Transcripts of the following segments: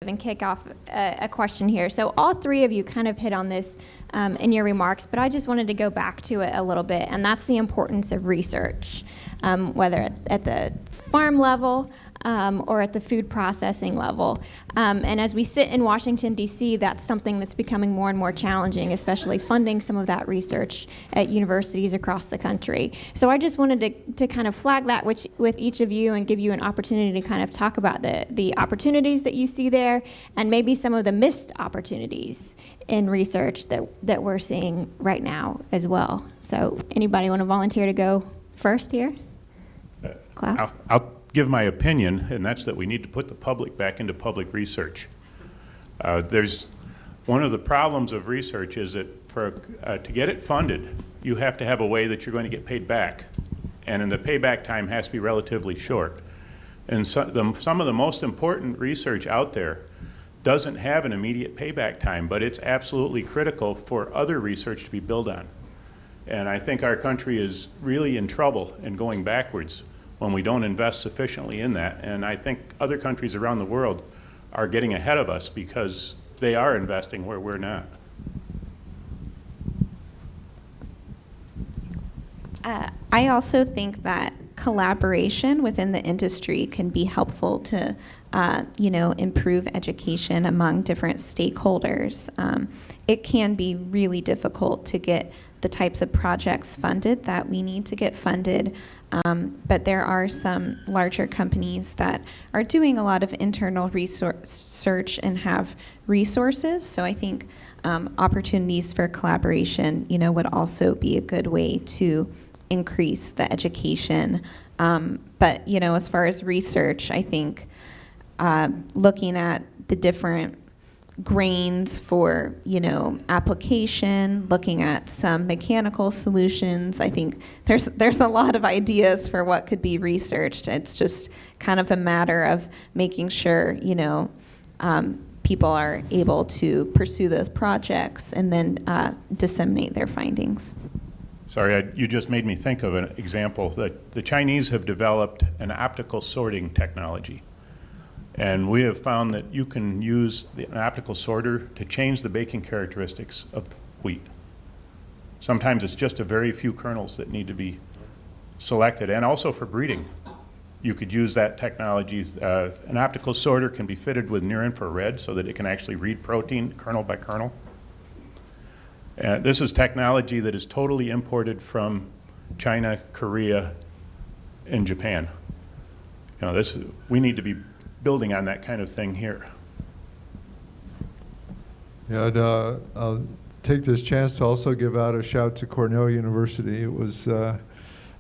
and kick off a question here. So all three of you kind of hit on this in your remarks, but I just wanted to go back to it a little bit, and that's the importance of research, whether at the farm level or at the food processing level. And as we sit in Washington, D.C., that's something that's becoming more and more challenging, especially funding some of that research at universities across the country. So I just wanted to kind of flag that with each of you and give you an opportunity to kind of talk about the opportunities that you see there and maybe some of the missed opportunities in research that we're seeing right now as well. So anybody want to volunteer to go first here? Klaus? I'll give my opinion, and that's that we need to put the public back into public research. There's one of the problems of research is that to get it funded, you have to have a way that you're going to get paid back, and the payback time has to be relatively short. And some of the most important research out there doesn't have an immediate payback time, but it's absolutely critical for other research to be built on. And I think our country is really in trouble and going backwards when we don't invest sufficiently in that. And I think other countries around the world are getting ahead of us because they are investing where we're not. I also think that collaboration within the industry can be helpful to, improve education among different stakeholders. It can be really difficult to get the types of projects funded that we need to get funded, but there are some larger companies that are doing a lot of internal research and have resources. So I think opportunities for collaboration, would also be a good way to increase the education. But, as far as research, I think looking at the different grains for, application, looking at some mechanical solutions, I think there's a lot of ideas for what could be researched. It's just kind of a matter of making sure, people are able to pursue those projects and then disseminate their findings. Sorry, you just made me think of an example that the Chinese have developed an optical sorting technology. And we have found that you can use an optical sorter to change the baking characteristics of wheat. Sometimes it's just a very few kernels that need to be selected, and also for breeding. You could use that technology. An optical sorter can be fitted with near-infrared so that it can actually read protein kernel by kernel. This is technology that is totally imported from China, Korea, and Japan. We need to be building on that kind of thing here. Yeah, I'll take this chance to also give out a shout to Cornell University. It was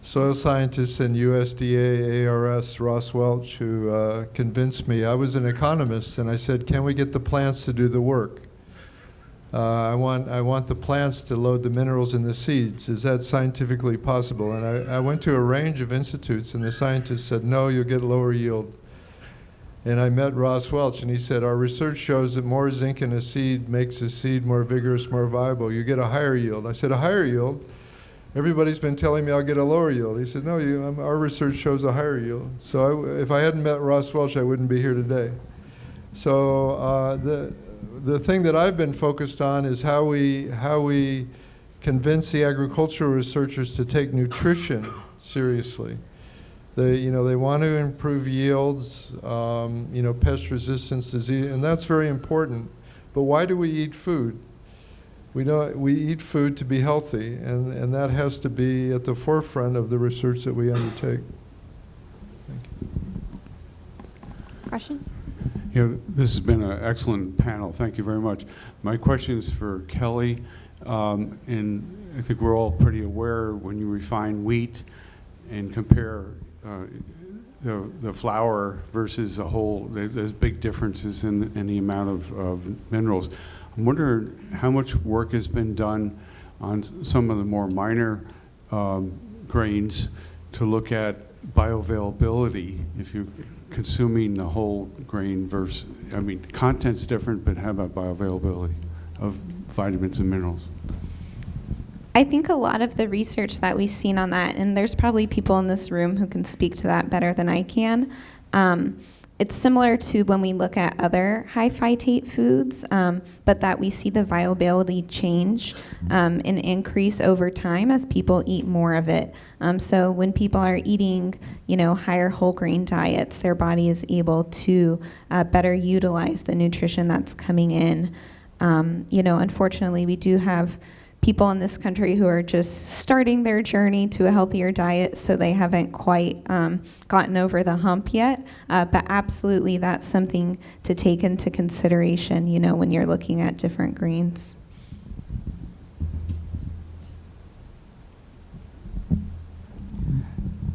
soil scientist and USDA ARS Ross Welch who convinced me. I was an economist, and I said, can we get the plants to do the work? I want the plants to load the minerals in the seeds. Is that scientifically possible? And I went to a range of institutes, and the scientists said, no, you'll get lower yield. And I met Ross Welch, and he said, our research shows that more zinc in a seed makes the seed more vigorous, more viable. You get a higher yield. I said, a higher yield? Everybody's been telling me I'll get a lower yield. He said, no, our research shows a higher yield. So if I hadn't met Ross Welch, I wouldn't be here today. So the thing that I've been focused on is how we convince the agricultural researchers to take nutrition seriously. They want to improve yields, pest resistance, disease, and that's very important. But why do we eat food? We eat food to be healthy, and that has to be at the forefront of the research that we undertake. Thank you. Questions? This has been an excellent panel. Thank you very much. My question is for Kelly, and I think we're all pretty aware when you refine wheat and compare the flour versus the whole, there's big differences in the amount of minerals. I'm wondering how much work has been done on some of the more minor grains to look at bioavailability if you're consuming the whole grain versus, content's different, but how about bioavailability of vitamins and minerals? I think a lot of the research that we've seen on that, and there's probably people in this room who can speak to that better than I can, it's similar to when we look at other high phytate foods, but that we see the viability change and increase over time as people eat more of it. So when people are eating, higher whole grain diets, their body is able to better utilize the nutrition that's coming in. Unfortunately, we do have people in this country who are just starting their journey to a healthier diet, so they haven't quite gotten over the hump yet. But absolutely, that's something to take into consideration, when you're looking at different grains.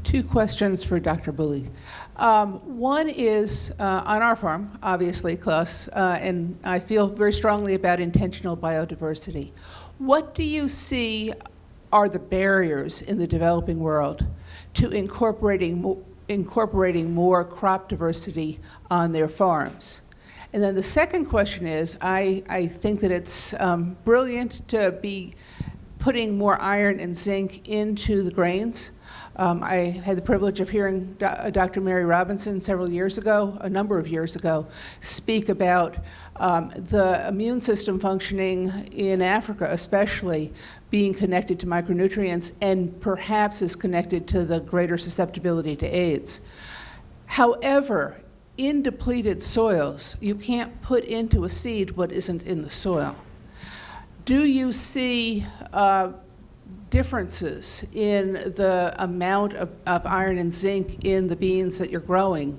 Two questions for Dr. Bully. One is on our farm, obviously, Klaus, and I feel very strongly about intentional biodiversity. What do you see are the barriers in the developing world to incorporating more crop diversity on their farms? And then the second question is, I think that it's brilliant to be putting more iron and zinc into the grains. I had the privilege of hearing Dr. Mary Robinson a number of years ago, speak about the immune system functioning in Africa, especially being connected to micronutrients and perhaps is connected to the greater susceptibility to AIDS. However, in depleted soils, you can't put into a seed what isn't in the soil. Do you see differences in the amount of iron and zinc in the beans that you're growing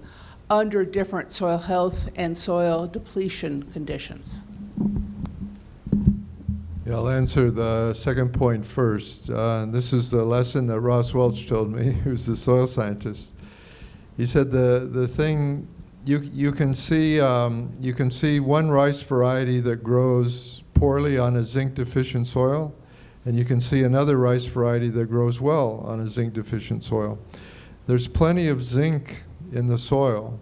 under different soil health and soil depletion conditions? Yeah, I'll answer the second point first. This is the lesson that Ross Welch told me, who's the soil scientist. He said the thing you can see one rice variety that grows poorly on a zinc deficient soil, and you can see another rice variety that grows well on a zinc deficient soil. There's plenty of zinc in the soil,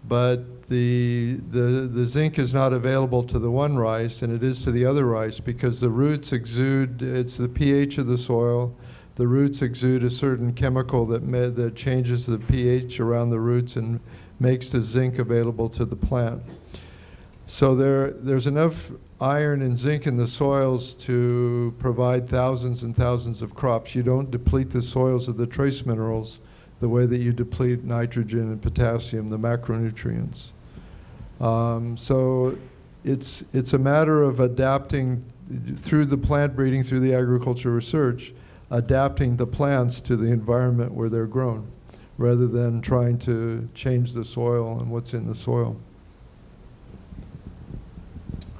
but the zinc is not available to the one rice, and it is to the other rice, because the roots exude, it's the pH of the soil, the roots exude a certain chemical that changes the pH around the roots and makes the zinc available to the plant. So there's enough iron and zinc in the soils to provide thousands and thousands of crops. You don't deplete the soils of the trace minerals the way that you deplete nitrogen and potassium, the macronutrients. So it's a matter of adapting through the plant breeding, through the agricultural research, adapting the plants to the environment where they're grown, rather than trying to change the soil and what's in the soil.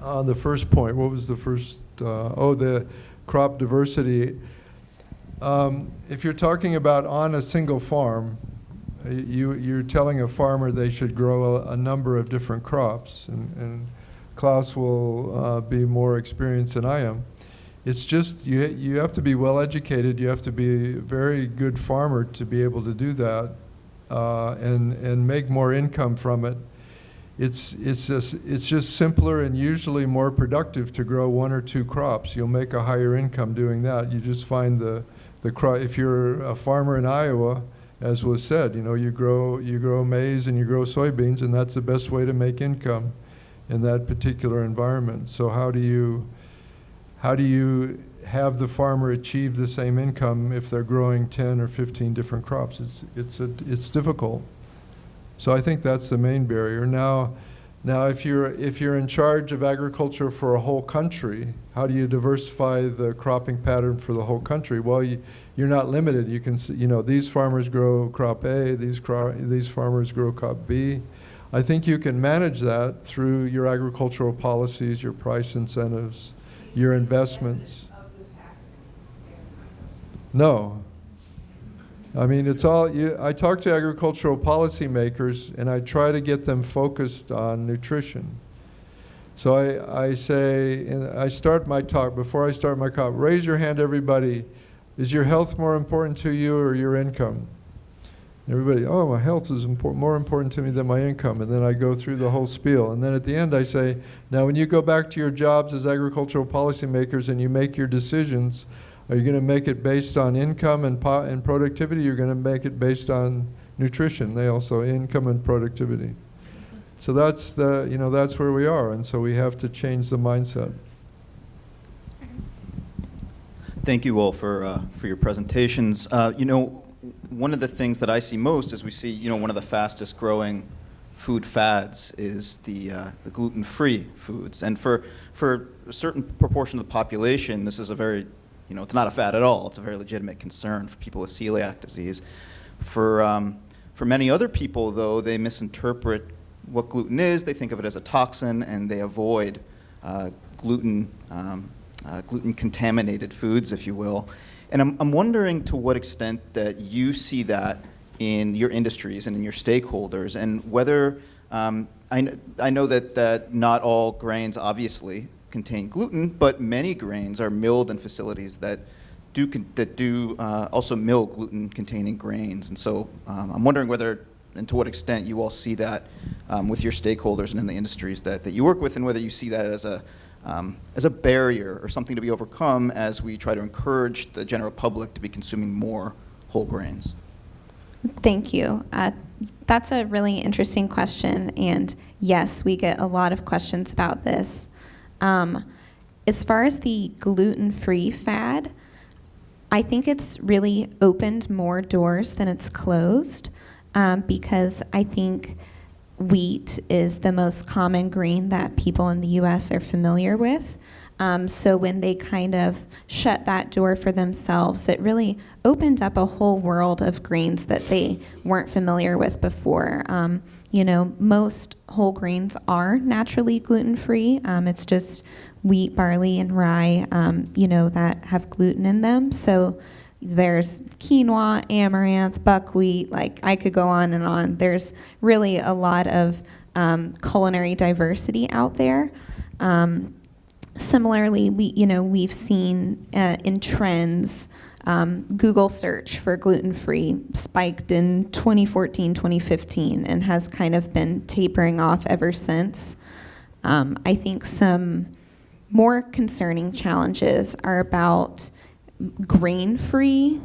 The first point, what was the first? The crop diversity. If you're talking about on a single farm, you're telling a farmer they should grow a number of different crops, and Klaus will be more experienced than I am. It's just you have to be well educated. You have to be a very good farmer to be able to do that and make more income from it. It's just simpler and usually more productive to grow one or two crops. You'll make a higher income doing that. You just find the crop. If you're a farmer in Iowa, as was said, you grow maize and you grow soybeans, and that's the best way to make income in that particular environment. So how do you have the farmer achieve the same income if they're growing 10 or 15 different crops? It's difficult. So I think that's the main barrier. Now if you're in charge of agriculture for a whole country, how do you diversify the cropping pattern for the whole country? Well, you're not limited. You can see, these farmers grow crop A, these farmers grow crop B. I think you can manage that through your agricultural policies, your price incentives, your investments. No. I mean, it's all, I talk to agricultural policymakers and I try to get them focused on nutrition. So I say, and I start my talk, before I start my talk, raise your hand, everybody. Is your health more important to you or your income? Everybody, oh, my health is more important to me than my income. And then I go through the whole spiel. And then at the end I say, now when you go back to your jobs as agricultural policymakers and you make your decisions, are you going to make it based on income and productivity? Or you're going to make it based on nutrition. They also income and productivity. So that's that's where we are, and so we have to change the mindset. Thank you all for your presentations. One of the things that I see most is we see, one of the fastest growing food fads is the gluten-free foods. And for a certain proportion of the population, this is a very, it's not a fad at all. It's a very legitimate concern for people with celiac disease. For many other people, though, they misinterpret what gluten is. They think of it as a toxin, and they avoid gluten-contaminated foods, if you will. And I'm wondering to what extent that you see that in your industries and in your stakeholders, and whether, I know that not all grains obviously contain gluten, but many grains are milled in facilities that do also mill gluten-containing grains. And so I'm wondering whether and to what extent you all see that with your stakeholders and in the industries that you work with, and whether you see that as a barrier or something to be overcome as we try to encourage the general public to be consuming more whole grains. Thank you. That's a really interesting question, and yes, we get a lot of questions about this. As far as the gluten-free fad, I think it's really opened more doors than it's closed, because I think wheat is the most common grain that people in the U.S. are familiar with. So when they kind of shut that door for themselves, it really opened up a whole world of grains that they weren't familiar with before. Most whole grains are naturally gluten-free. It's just wheat, barley, and rye, that have gluten in them. So there's quinoa, amaranth, buckwheat, I could go on and on. There's really a lot of culinary diversity out there. Similarly, we've seen in trends, Google search for gluten-free spiked in 2014, 2015, and has kind of been tapering off ever since. I think some more concerning challenges are about grain-free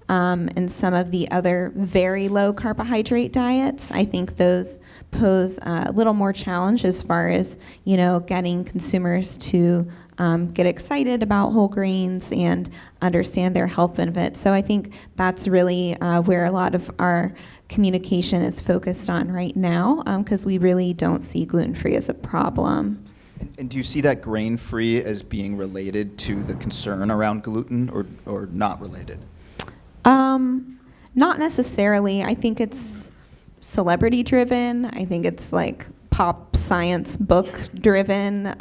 and some of the other very low carbohydrate diets. I think those pose a little more challenge as far as, getting consumers to get excited about whole grains and understand their health benefits. So I think that's really where a lot of our communication is focused on right now, because we really don't see gluten-free as a problem. And do you see that grain-free as being related to the concern around gluten, or not related? Not necessarily. I think it's celebrity driven. I think it's pop science book driven.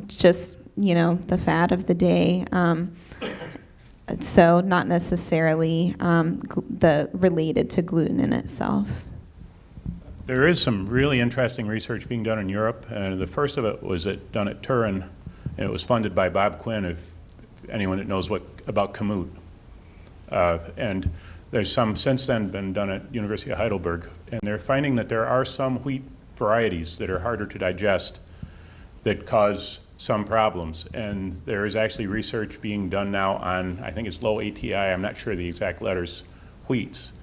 Just, the fad of the day. So not necessarily related to gluten in itself. There is some really interesting research being done in Europe, and the first of it was done at Turin, and it was funded by Bob Quinn, if anyone that knows about Kamut. And there's some since then been done at University of Heidelberg, and they're finding that there are some wheat varieties that are harder to digest that cause some problems. And there is actually research being done now on, I think it's low ATI, I'm not sure the exact letters, wheats.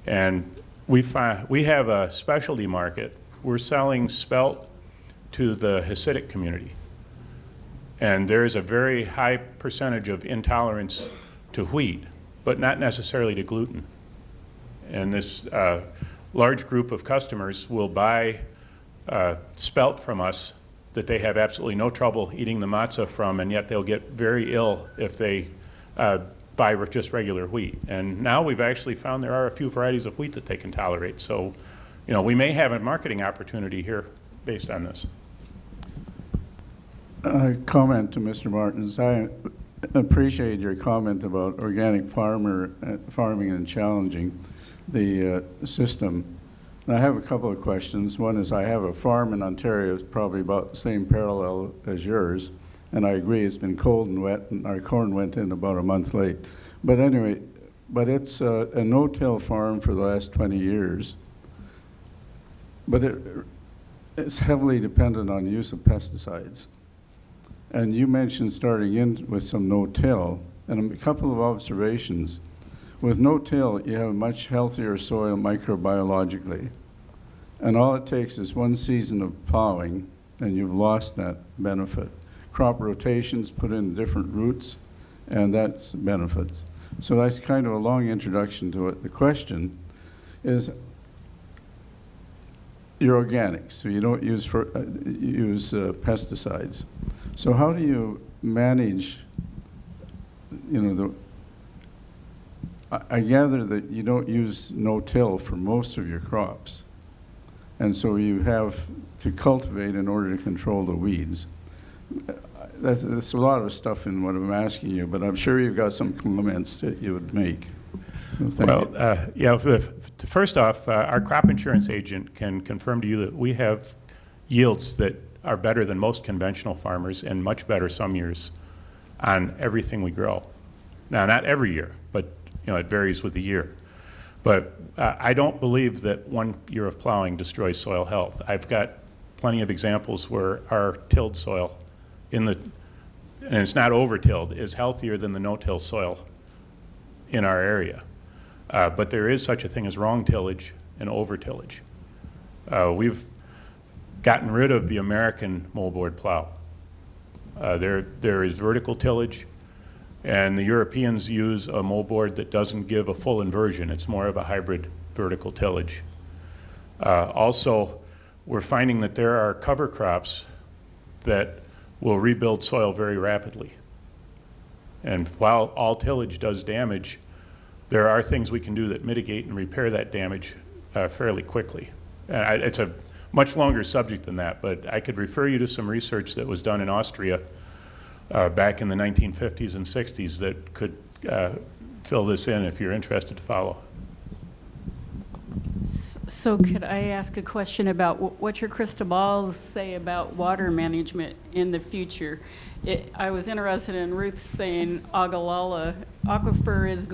And we have a specialty market. We're selling spelt to the Hasidic community. And there is a very high percentage of intolerance to wheat, but not necessarily to gluten. And this large group of customers will buy spelt from us that they have absolutely no trouble eating the matzah from, and yet they'll get very ill if they buy just regular wheat. And now we've actually found there are a few varieties of wheat that they can tolerate. So, we may have a marketing opportunity here based on this. Comment to Mr. Martins. I appreciate your comment about organic farming and challenging the system. And I have a couple of questions. One is, I have a farm in Ontario, it's probably about the same parallel as yours, and I agree it's been cold and wet, and our corn went in about a month late. But anyway, it's a no-till farm for the last 20 years. But it's heavily dependent on use of pesticides. And you mentioned starting in with some no-till, and a couple of observations. With no-till, you have a much healthier soil microbiologically. And all it takes is one season of plowing, and you've lost that benefit. Crop rotations, put in different roots, and that's benefits. So that's kind of a long introduction to it. The question is, you're organic, so you don't use pesticides. So how do you manage, I gather that you don't use no-till for most of your crops. And so you have to cultivate in order to control the weeds. That's a lot of stuff in what I'm asking you, but I'm sure you've got some comments that you would make. First off, our crop insurance agent can confirm to you that we have yields that are better than most conventional farmers and much better some years on everything we grow. Now, not every year, but it varies with the year. But I don't believe that 1 year of plowing destroys soil health. I've got plenty of examples where our tilled soil and it's not over-tilled, is healthier than the no-till soil in our area. But there is such a thing as wrong tillage and over-tillage. We've gotten rid of the American moldboard plow. There is vertical tillage, and the Europeans use a moldboard that doesn't give a full inversion. It's more of a hybrid vertical tillage. Also, we're finding that there are cover crops that will rebuild soil very rapidly. And while all tillage does damage, there are things we can do that mitigate and repair that damage fairly quickly. It's a much longer subject than that, but I could refer you to some research that was done in Austria back in the 1950s and 60s that could fill this in if you're interested to follow. So could I ask a question about what your crystal balls say about water management in the future? I was interested in Ruth saying Ogallala aquifer is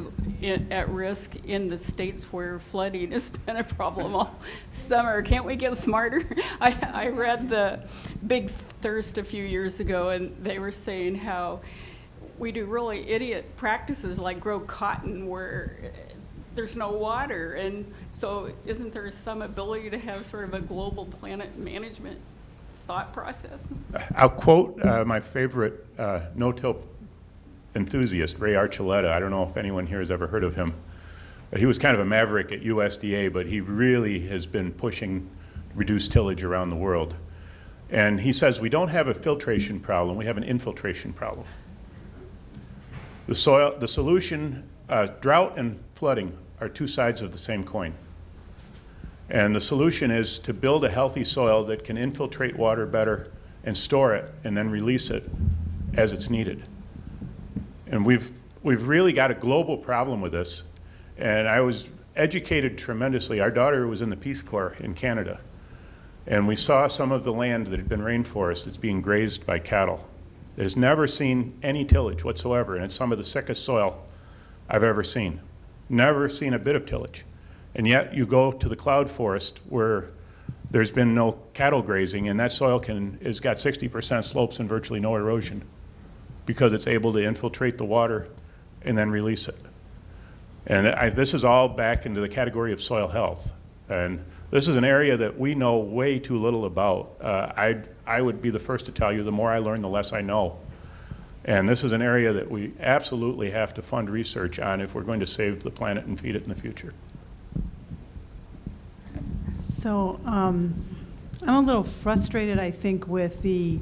at risk in the states where flooding has been a problem all summer. Can't we get smarter? I read the Big Thirst a few years ago, and they were saying how we do really idiot practices like grow cotton where there's no water. And so isn't there some ability to have sort of a global planet management thought process? I'll quote my favorite no-till enthusiast, Ray Archuleta. I don't know if anyone here has ever heard of him. He was kind of a maverick at USDA, but he really has been pushing reduced tillage around the world. And he says we don't have a filtration problem, we have an infiltration problem. The solution, drought and flooding are two sides of the same coin. And the solution is to build a healthy soil that can infiltrate water better and store it and then release it as it's needed. And we've really got a global problem with this. And I was educated tremendously. Our daughter was in the Peace Corps in Canada. And we saw some of the land that had been rainforest that's being grazed by cattle. It has never seen any tillage whatsoever, and it's some of the sickest soil I've ever seen. Never seen a bit of tillage. And yet you go to the cloud forest where there's been no cattle grazing, and that soil has got 60% slopes and virtually no erosion because it's able to infiltrate the water and then release it. And this is all back into the category of soil health. And this is an area that we know way too little about. I would be the first to tell you, the more I learn, the less I know. And this is an area that we absolutely have to fund research on if we're going to save the planet and feed it in the future. So I'm a little frustrated, I think, with the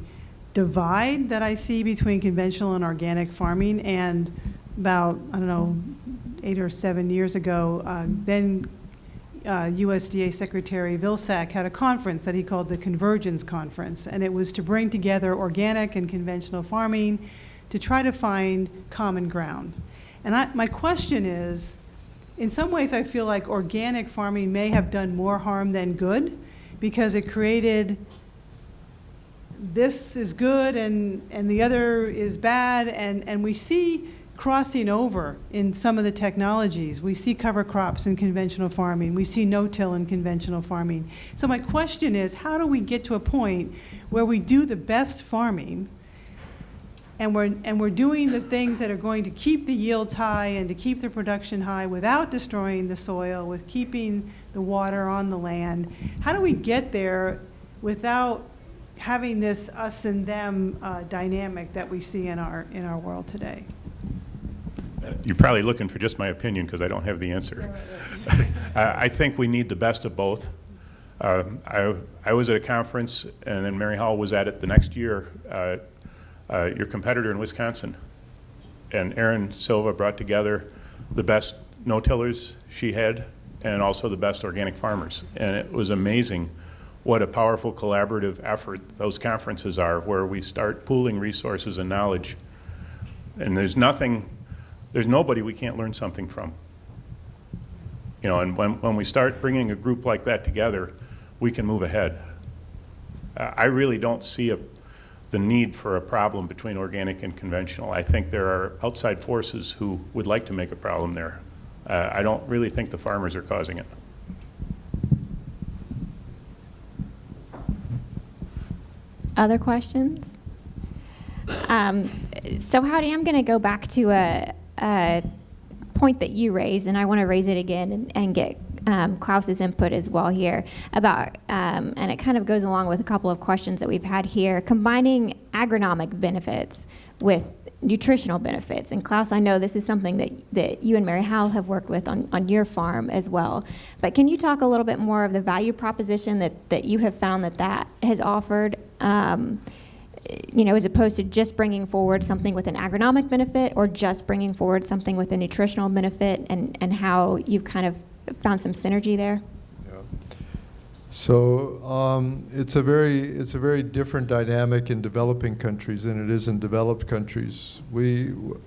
divide that I see between conventional and organic farming. And about, 8 or 7 years ago, then USDA Secretary Vilsack had a conference that he called the Convergence Conference. And it was to bring together organic and conventional farming to try to find common ground. And my question is, in some ways I feel like organic farming may have done more harm than good because it created this is good and the other is bad, and we see crossing over in some of the technologies. We see cover crops in conventional farming. We see no-till in conventional farming. So my question is, how do we get to a point where we do the best farming and we're doing the things that are going to keep the yields high and to keep the production high without destroying the soil, with keeping the water on the land. How do we get there without having this us and them dynamic that we see in our world today? You're probably looking for just my opinion because I don't have the answer. I think we need the best of both. I was at a conference, and then Mary Hall was at it the next year, your competitor in Wisconsin. And Erin Silva brought together the best no-tillers she had and also the best organic farmers. And it was amazing what a powerful collaborative effort those conferences are, where we start pooling resources and knowledge. And there's nobody we can't learn something from. You know, and when we start bringing a group like that together, we can move ahead. I really don't see the need for a problem between organic and conventional. I think there are outside forces who would like to make a problem there. I don't really think the farmers are causing it. Other questions? So Howdy, I'm going to go back to a point that you raised, and I want to raise it again and get Klaus's input as well here about, and it kind of goes along with a couple of questions that we've had here, combining agronomic benefits with nutritional benefits. And Klaus, I know this is something that you and Mary Howell have worked with on your farm as well. But can you talk a little bit more of the value proposition that you have found that has offered, you know, as opposed to just bringing forward something with an agronomic benefit or just bringing forward something with a nutritional benefit, and how you've kind of found some synergy there? So it's a very different dynamic in developing countries than it is in developed countries.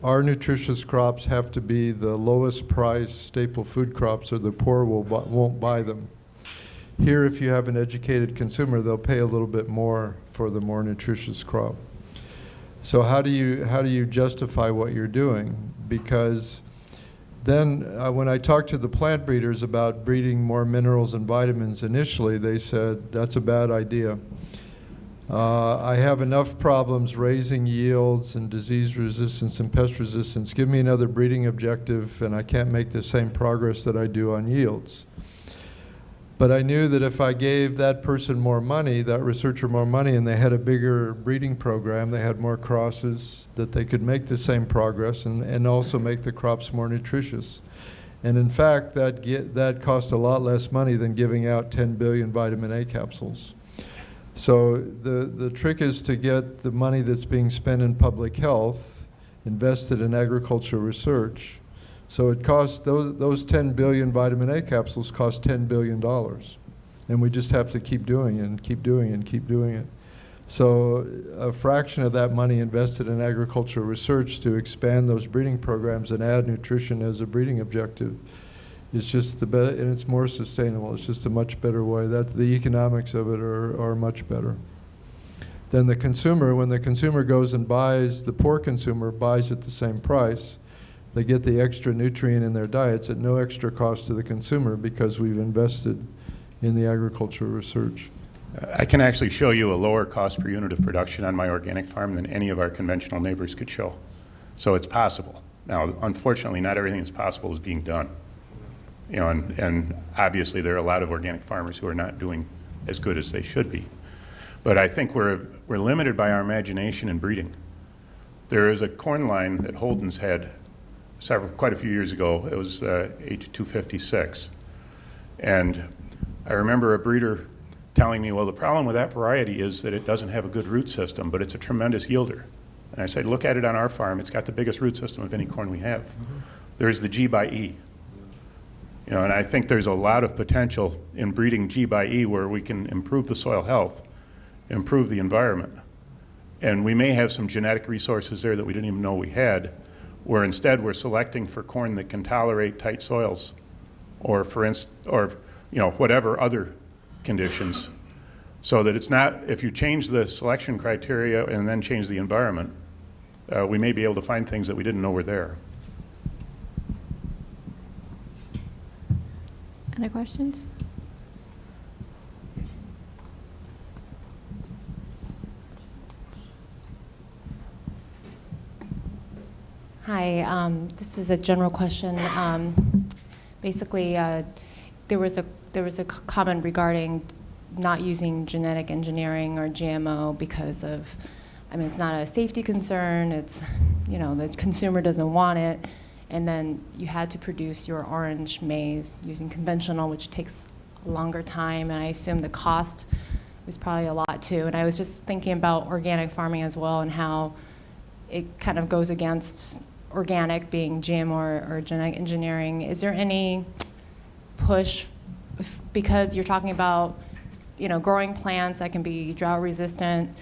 Our nutritious crops have to be the lowest price staple food crops, or the poor won't buy them. Here, if you have an educated consumer, they'll pay a little bit more for the more nutritious crop. So how do you justify what you're doing? Because then when I talked to the plant breeders about breeding more minerals and vitamins initially, they said, that's a bad idea. I have enough problems raising yields and disease resistance and pest resistance. Give me another breeding objective and I can't make the same progress that I do on yields. But I knew that if I gave that person more money, that researcher more money, and they had a bigger breeding program, they had more crosses, that they could make the same progress and also make the crops more nutritious. And in fact, that cost a lot less money than giving out 10 billion vitamin A capsules. So the trick is to get the money that's being spent in public health invested in agricultural research. So it costs, those 10 billion vitamin A capsules cost $10 billion. And we just have to keep doing it and keep doing it and keep doing it. So a fraction of that money invested in agricultural research to expand those breeding programs and add nutrition as a breeding objective is just the best, and it's more sustainable. It's just a much better way. The economics of it are much better. Then the consumer, when the consumer goes and buys, the poor consumer buys at the same price. They get the extra nutrient in their diets at no extra cost to the consumer because we've invested in the agricultural research. I can actually show you a lower cost per unit of production on my organic farm than any of our conventional neighbors could show. So it's possible. Now, unfortunately, not everything that's possible is being done. You know, and obviously there are a lot of organic farmers who are not doing as good as they should be. But I think we're limited by our imagination in breeding. There is a corn line that Holden's had quite a few years ago. It was H256. And I remember a breeder telling me, well, the problem with that variety is that it doesn't have a good root system, but it's a tremendous yielder. And I said, look at it on our farm. It's got the biggest root system of any corn we have. Mm-hmm. There's the G by E. You know, and I think there's a lot of potential in breeding G by E where we can improve the soil health, improve the environment. And we may have some genetic resources there that we didn't even know we had, where instead we're selecting for corn that can tolerate tight soils, or whatever other conditions, so that it's not, if you change the selection criteria and then change the environment, we may be able to find things that we didn't know were there. Other questions? Hi, this is a general question. Basically, there was a comment regarding not using genetic engineering or GMO because of, I mean, it's not a safety concern. It's, you know, the consumer doesn't want it, and then you had to produce your orange maize using conventional, which takes a longer time, and I assume the cost was probably a lot too. And I was just thinking about organic farming as well and how it kind of goes against organic being GMO or genetic engineering. Is there any push, because you're talking about, you know, growing plants that can be drought resistant,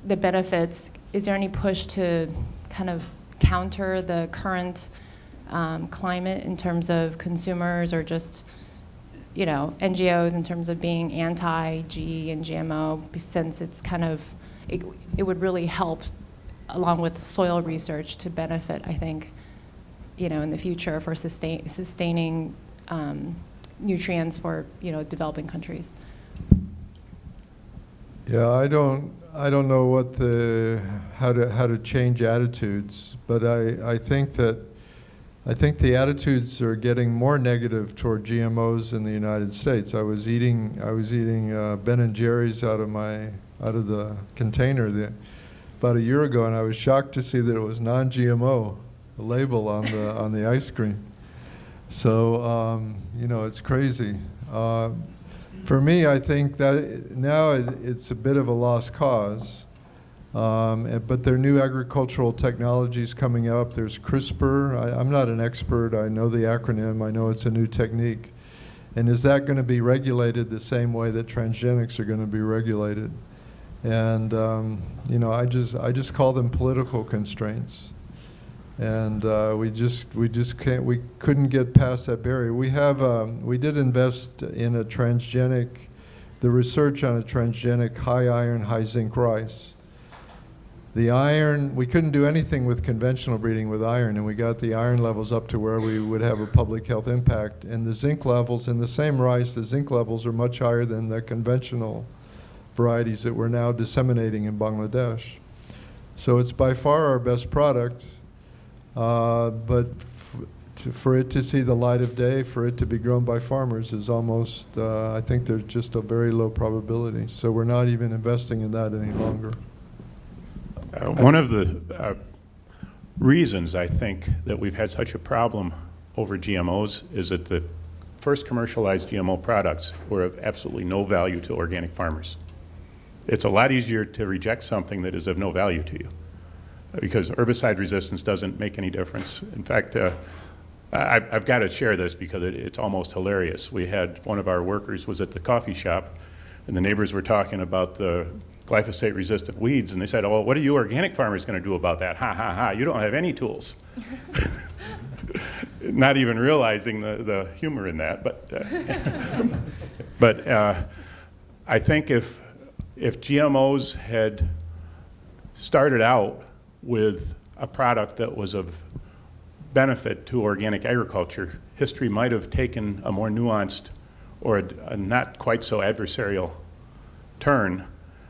the benefits, is there any push to kind of counter the current climate in terms of consumers or just, you know, NGOs in terms of being anti-GE and GMO, since it's kind of, it would really help along with soil research to benefit, I think, you know, in the future for sustaining nutrients for, you know, developing countries. Yeah, I don't know what how to change attitudes, but I think the attitudes are getting more negative toward GMOs in the United States. I was eating Ben and Jerry's out of the container about a year ago, and I was shocked to see that it was non-GMO, the label on the ice cream. So you know, it's crazy. For me, I think that now it's a bit of a lost cause, but there are new agricultural technologies coming up. There's CRISPR. I'm not an expert. I know the acronym. I know it's a new technique. And is that going to be regulated the same way that transgenics are going to be regulated? And you know, I just call them political constraints. And we couldn't get past that barrier. We did invest in the research on a transgenic high iron, high zinc rice. The iron, we couldn't do anything with conventional breeding with iron, and we got the iron levels up to where we would have a public health impact. And the zinc levels in the same rice, the zinc levels are much higher than the conventional varieties that we're now disseminating in Bangladesh. So it's by far our best product. But for it to see the light of day, for it to be grown by farmers is almost, I think there's just a very low probability. So we're not even investing in that any longer. One of the reasons I think that we've had such a problem over GMOs is that the first commercialized GMO products were of absolutely no value to organic farmers. It's a lot easier to reject something that is of no value to you, because herbicide resistance doesn't make any difference. In fact, I've got to share this because it's almost hilarious. We had one of our workers was at the coffee shop, and the neighbors were talking about the glyphosate-resistant weeds, and they said, "Oh, what are you organic farmers going to do about that? Ha, ha, ha, you don't have any tools." Not even realizing the humor in that. But I think if GMOs had started out with a product that was of benefit to organic agriculture, history might have taken a more nuanced or a not quite so adversarial turn.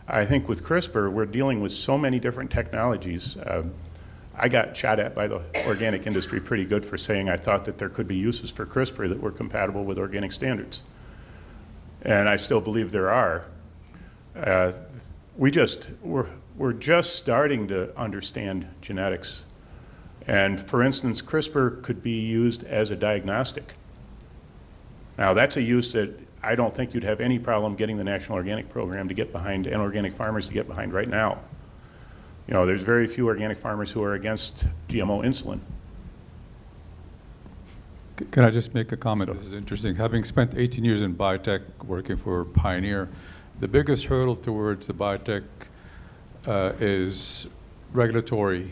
I think with CRISPR, we're dealing with so many different technologies. I got shot at by the organic industry pretty good for saying I thought that there could be uses for CRISPR that were compatible with organic standards. And I still believe there are. We're just starting to understand genetics. And for instance, CRISPR could be used as a diagnostic. Now that's a use that I don't think you'd have any problem getting the National Organic Program to get behind and organic farmers to get behind right now. You know, there's very few organic farmers who are against GMO insulin. Can I just make a comment? This is interesting. Having spent 18 years in biotech working for Pioneer, the biggest hurdle towards the biotech is regulatory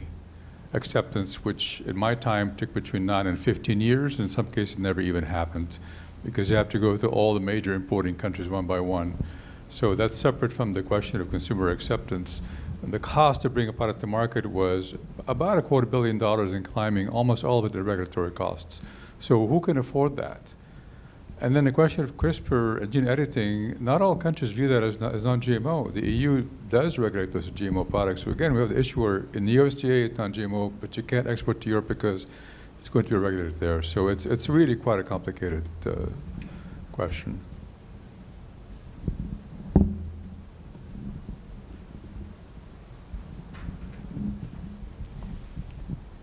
acceptance, which in my time took between 9 and 15 years, in some cases never even happened, because you have to go through all the major importing countries one by one. So that's separate from the question of consumer acceptance. And the cost to bring a product to market was about $250 million and climbing, almost all of it the regulatory costs. So who can afford that? And then the question of CRISPR and gene editing, not all countries view that as non-GMO. The EU does regulate those GMO products. So again, we have the issue where in the USDA it's non-GMO, but you can't export to Europe because it's going to be regulated there. So it's really quite a complicated question.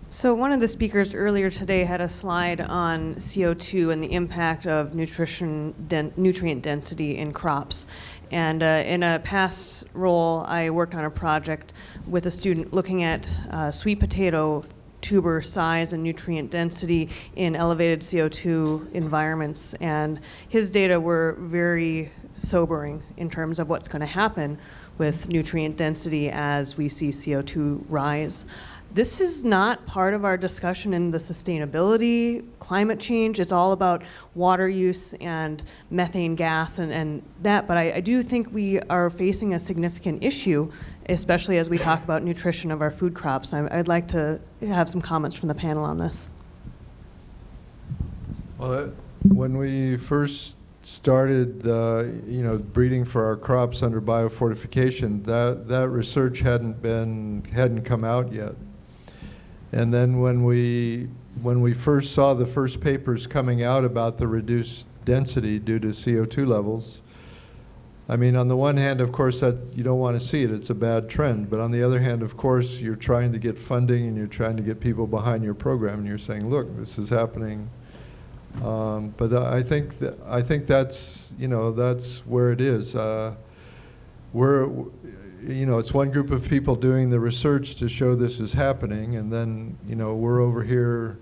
So one of the speakers earlier today had a slide on CO2 and the impact of nutrient density in crops. And in a past role, I worked on a project with a student looking at sweet potato tuber size and nutrient density in elevated CO2 environments. And his data were very sobering in terms of what's going to happen with nutrient density as we see CO2 rise. This is not part of our discussion in the sustainability, climate change. It's all about water use and methane gas and that. But I do think we are facing a significant issue, especially as we talk about nutrition of our food crops. I'd like to have some comments from the panel on this. Well, when we first started, breeding for our crops under biofortification, that research hadn't come out yet. And then when we first saw the first papers coming out about the reduced density due to CO2 levels, I mean, on the one hand, of course, that you don't want to see it. It's a bad trend. But on the other hand, of course, you're trying to get funding and you're trying to get people behind your program, and you're saying, look, this is happening. But I think that's that's where it is. It's one group of people doing the research to show this is happening, and then we're over here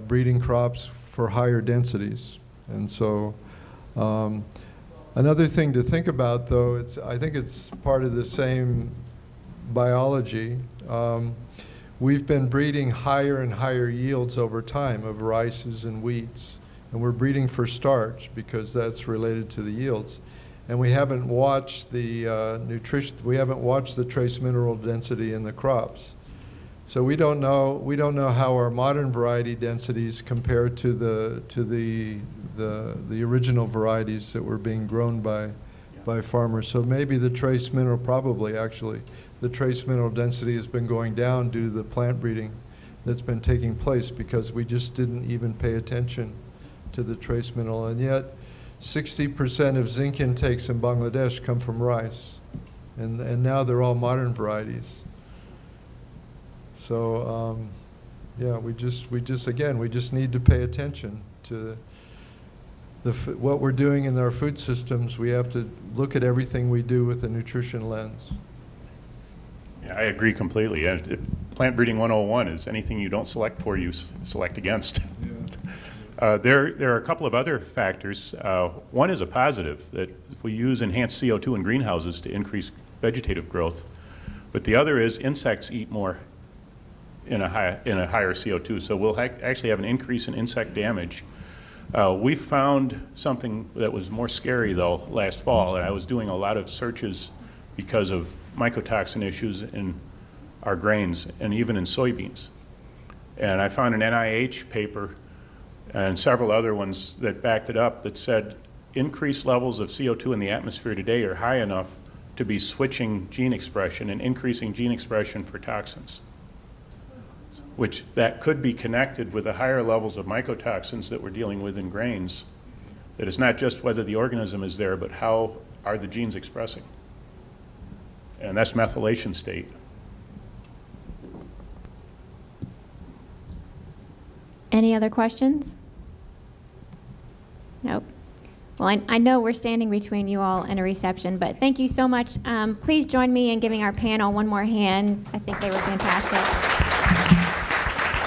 breeding crops for higher densities. And so another thing to think about, though, I think it's part of the same biology. We've been breeding higher and higher yields over time of rices and wheats, and we're breeding for starch because that's related to the yields. And we haven't watched the nutrition. We haven't watched the trace mineral density in the crops, so we don't know how our modern variety densities compare to the original varieties that were being grown by farmers. So maybe the trace mineral, probably actually, the trace mineral density has been going down due to the plant breeding that's been taking place because we just didn't even pay attention to the trace mineral, and yet 60% of zinc intakes in Bangladesh come from rice, and now they're all modern varieties. So we just need to pay attention to what we're doing in our food systems. We have to look at everything we do with a nutrition lens. Yeah, I agree completely. Plant breeding 101 is anything you don't select for, you select against. Yeah. There are a couple of other factors. One is a positive, that if we use enhanced CO2 in greenhouses to increase vegetative growth. But the other is insects eat more in a higher CO2. So we'll actually have an increase in insect damage. We found something that was more scary, though, last fall. And I was doing a lot of searches because of mycotoxin issues in our grains and even in soybeans. And I found an NIH paper and several other ones that backed it up that said increased levels of CO2 in the atmosphere today are high enough to be switching gene expression and increasing gene expression for toxins, which that could be connected with the higher levels of mycotoxins that we're dealing with in grains. That it's not just whether the organism is there, but how are the genes expressing. And that's methylation state. Any other questions? Nope. Well, I know we're standing between you all and a reception, but thank you so much. Please join me in giving our panel one more hand. I think they were fantastic.